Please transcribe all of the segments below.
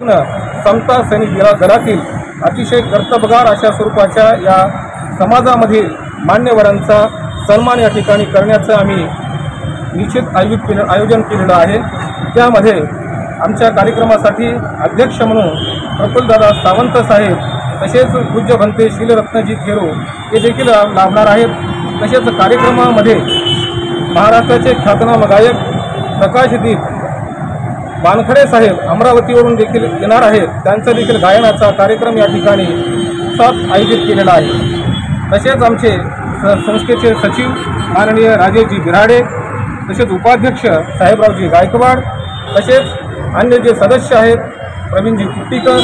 माध्यमातून समता सैनिक दलातील अतिशय कर्तबगार अशा स्वरूपाच्या या समाजामधील मान्यवरांचा सन्मान या ठिकाणी करण्याचं आम्ही निश्चित आयोजन केलेलं आहे। त्यामध्ये आमच्या कार्यक्रमासाठी अध्यक्ष म्हणून प्रफुल्लदादा सावंत साहेब, तसेच पूज्य भंते शीलरत्नजी थेरो हे देखील लाभणार आहेत। तसेच कार्यक्रमामध्ये महाराष्ट्राचे ख्यातनाम गायक प्रकाशदीप वानखडे साहेब अमरावतीवरून देखील येणार आहेत। त्यांचा देखील गायनाचा कार्यक्रम या ठिकाणी आयोजित केलेला आहे। तसेच आमचे संस्थेचे सचिव माननीय राजेशजी बिराडे, तसेच उपाध्यक्ष साहेबरावजी गायकवाड, तसेच अन्य जे सदस्य आहेत प्रवीणजी कुट्टीकर,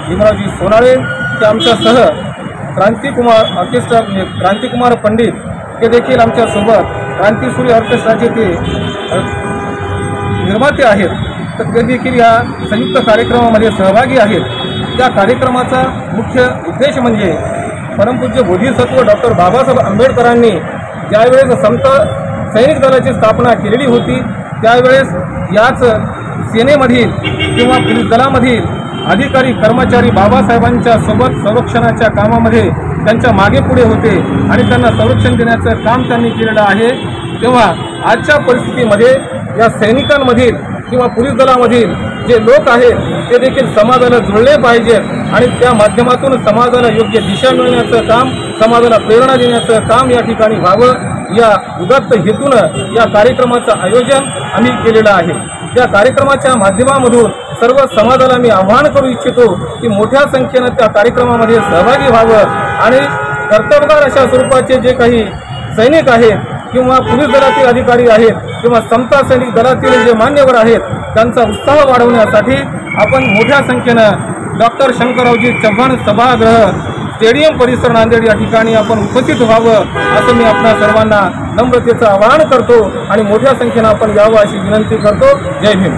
भीमरावजी सोनाळे, ते आमच्यासह क्रांतिकुमार ऑर्केस्ट्रा क्रांतिकुमार पंडित हे देखील आमच्यासोबत क्रांतीसूर्य ऑर्केस्ट्राचे ते निर्माते आहेत, तर ते देखील या संयुक्त कार्यक्रमामध्ये सहभागी आहेत। त्या कार्यक्रमाचा मुख्य उद्देश म्हणजे परमपूज्य बोधिसत्व डॉक्टर बाबासाहेब आंबेडकरांनी ज्यावेळेस समता सैनिक दलाची स्थापना केलेली होती, त्यावेळेस याच सेनेमधील किंवा पोलीस दलामधील अधिकारी कर्मचारी बाबासाहेबांच्या सोबत संरक्षणाच्या कामामध्ये त्यांच्या मागे पुढे होते आणि त्यांना संरक्षण देण्याचं काम त्यांनी केलेलं आहे। तेव्हा आजच्या परिस्थितीमध्ये या सैनिकांमधील किंवा पोलीस दलामधील जे लोक आहेत ते देखील समाजाला जुळले पाहिजेत आणि त्या माध्यमातून समाजाला योग्य दिशा मिळण्याचं काम, समाजाला प्रेरणा देण्याचं काम या ठिकाणी व्हावं, या उदात्त हेतूनं या कार्यक्रमाचं आयोजन आम्ही केलेलं आहे। त्या कार्यक्रमाच्या माध्यमामधून सर्व समाजाला मी आवाहन करू इच्छितो की मोठ्या संख्येनं त्या कार्यक्रमामध्ये सहभागी व्हावं आणि कर्तबगार अशा स्वरूपाचे जे काही सैनिक आहेत किंवा पोलीस दलातील अधिकारी आहेत किंवा समता सैनिक दलातील जे मान्यवर आहेत त्यांचा उत्साह वाढवण्यासाठी आपण मोठ्या संख्येनं डॉक्टर शंकररावजी चव्हाण सभागृह स्टेडियम परिसर नांदेड या ठिकाणी आपण उपस्थित व्हावं असं मी आपल्या सर्वांना नम्रतेचं आवाहन करतो आणि मोठ्या संख्येनं आपण यावं अशी विनंती करतो। जय भीम।